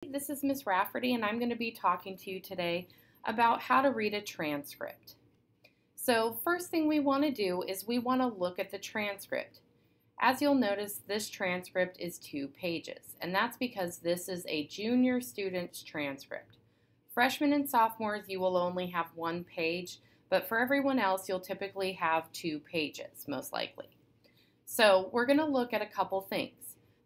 This is Ms. Rafferty, and I'm going to be talking to you today about how to read a transcript. So first thing we want to do is we want to look at the transcript. As you'll notice, this transcript is 2 pages, and that's because this is a junior student's transcript. Freshmen and sophomores, you will only have 1 page, but for everyone else, you'll typically have 2 pages, most likely. So we're going to look at a couple things.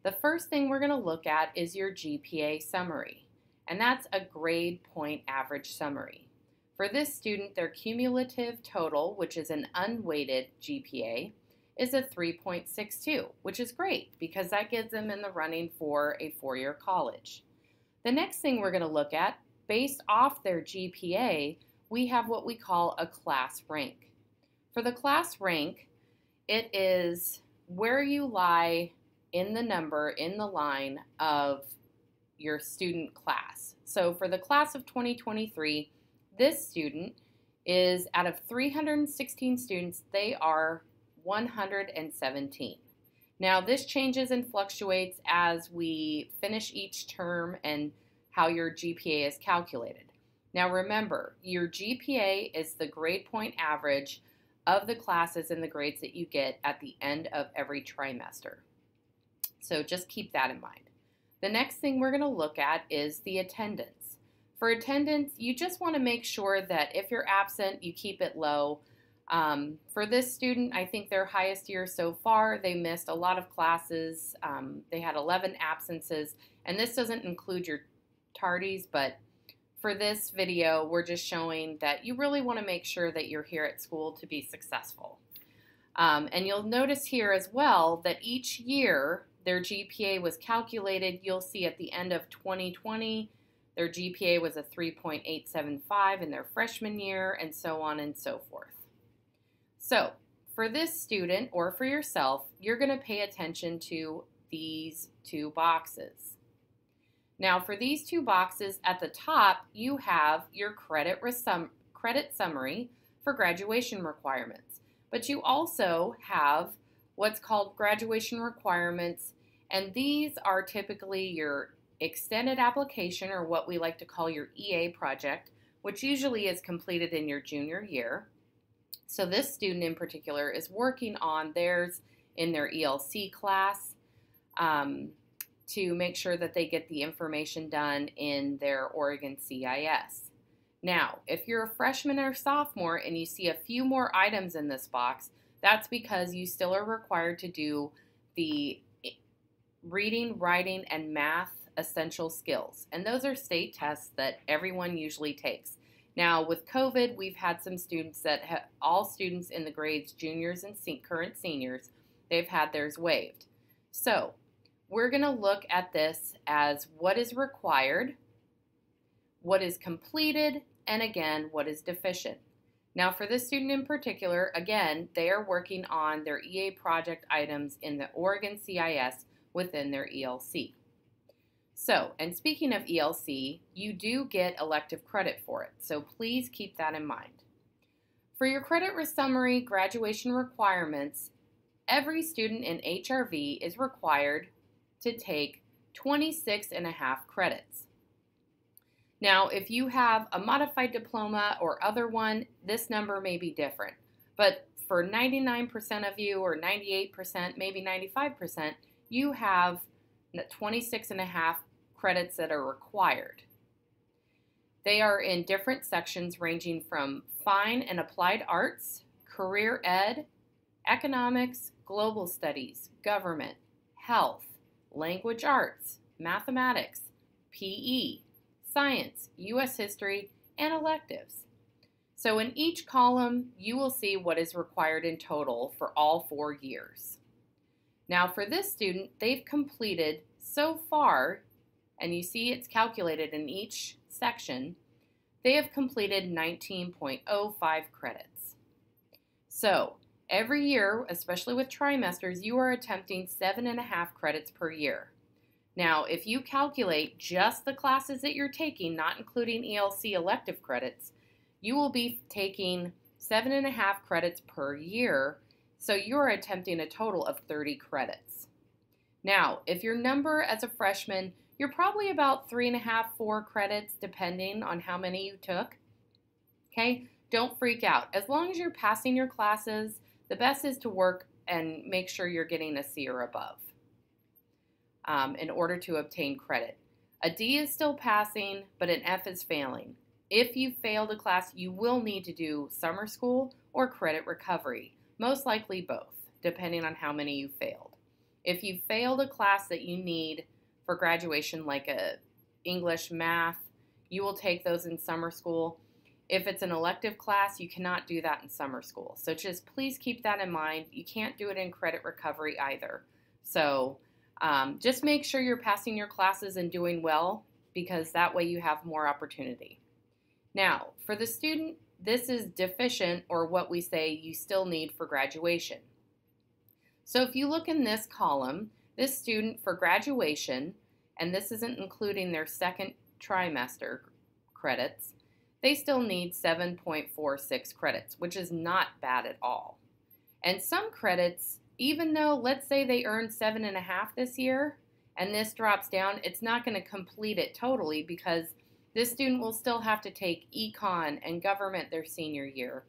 The first thing we're going to look at is your GPA summary, and that's a grade point average summary. For this student, their cumulative total, which is an unweighted GPA, is a 3.62, which is great because that gives them in the running for a 4-year college. The next thing we're going to look at, based off their GPA, we have what we call a class rank. For the class rank, it is where you lie in the number, in the line of your student class. So for the class of 2023, this student is, out of 316 students, they are 117. Now this changes and fluctuates as we finish each term and how your GPA is calculated. Now remember, your GPA is the grade point average of the classes and the grades that you get at the end of every trimester. So just keep that in mind. The next thing we're going to look at is the attendance. For attendance, you just want to make sure that if you're absent, you keep it low. For this student, I think their highest year so far, they missed a lot of classes. They had 11 absences, and this doesn't include your tardies, but for this video, we're just showing that you really want to make sure that you're here at school to be successful. And you'll notice here as well that each year their GPA was calculated. You'll see at the end of 2020, their GPA was a 3.875 in their freshman year, and so on and so forth. So for this student or for yourself, you're going to pay attention to these 2 boxes. Now for these 2 boxes at the top, you have your credit summary for graduation requirements. But you also have what's called graduation requirements, and these are typically your extended application, or what we like to call your EA project, which usually is completed in your junior year. So this student in particular is working on theirs in their ELC class to make sure that they get the information done in their Oregon CIS. Now, if you're a freshman or sophomore and you see a few more items in this box, that's because you still are required to do the reading, writing, and math essential skills. And those are state tests that everyone usually takes. Now, with COVID, we've had some students that all students in the grades, juniors and current seniors, they've had theirs waived. So we're going to look at this as what is required, what is completed, and again, what is deficient. Now for this student in particular, again, they are working on their EA project items in the Oregon CIS within their ELC. So, and speaking of ELC, you do get elective credit for it, so please keep that in mind. For your credit summary graduation requirements, every student in HRV is required to take 26.5 credits. Now, if you have a modified diploma or other one, this number may be different. But for 99% of you, or 98%, maybe 95%, you have 26.5 credits that are required. They are in different sections ranging from fine and applied arts, career ed, economics, global studies, government, health, language arts, mathematics, PE, science, U.S. history, and electives. So in each column, you will see what is required in total for all 4 years. Now for this student, they've completed so far, and you see it's calculated in each section, they have completed 19.05 credits. So every year, especially with trimesters, you are attempting 7.5 credits per year. Now, if you calculate just the classes that you're taking, not including ELC elective credits, you will be taking 7.5 credits per year, so you're attempting a total of 30 credits. Now, if your number as a freshman, you're probably about 3.5, 4 credits depending on how many you took. Okay, don't freak out. As long as you're passing your classes, the best is to work and make sure you're getting a C or above in order to obtain credit. A D is still passing, but an F is failing. If you failed a class, you will need to do summer school or credit recovery, most likely both, depending on how many you failed. If you failed a class that you need for graduation, like a English, math, you will take those in summer school. If it's an elective class, you cannot do that in summer school. So just please keep that in mind. You can't do it in credit recovery either. So just make sure you're passing your classes and doing well, because that way you have more opportunity. Now, for the student, this is deficient, or what we say you still need for graduation. So if you look in this column, this student for graduation, and this isn't including their second trimester credits, they still need 7.46 credits, which is not bad at all. And some credits, even though, let's say they earned 7.5 this year, and this drops down, it's not going to complete it totally, because this student will still have to take econ and government their senior year,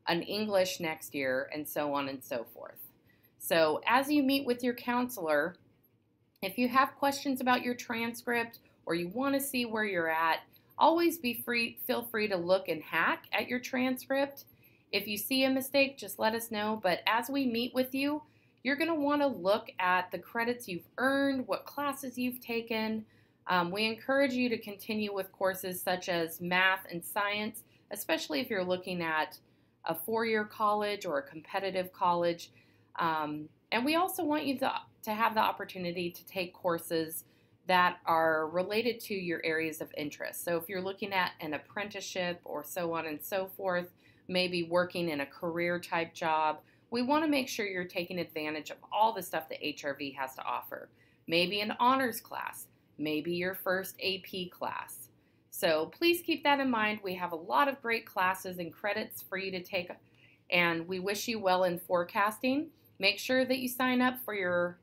an English next year, and so on and so forth. So as you meet with your counselor, if you have questions about your transcript or you want to see where you're at, always feel free to look and hack at your transcript. If you see a mistake, just let us know. But as we meet with you, you're going to want to look at the credits you've earned, what classes you've taken. We encourage you to continue with courses such as math and science, especially if you're looking at a four-year college or a competitive college. And we also want you to have the opportunity to take courses that are related to your areas of interest. So if you're looking at an apprenticeship or so on and so forth, maybe working in a career type job, we want to make sure you're taking advantage of all the stuff that HRV has to offer. Maybe an honors class, maybe your first AP class. So please keep that in mind. We have a lot of great classes and credits for you to take, and we wish you well in forecasting. Make sure that you sign up for your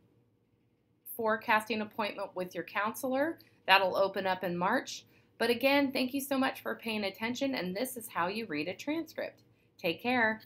forecasting appointment with your counselor. That'll open up in March. But again, thank you so much for paying attention, and this is how you read a transcript. Take care.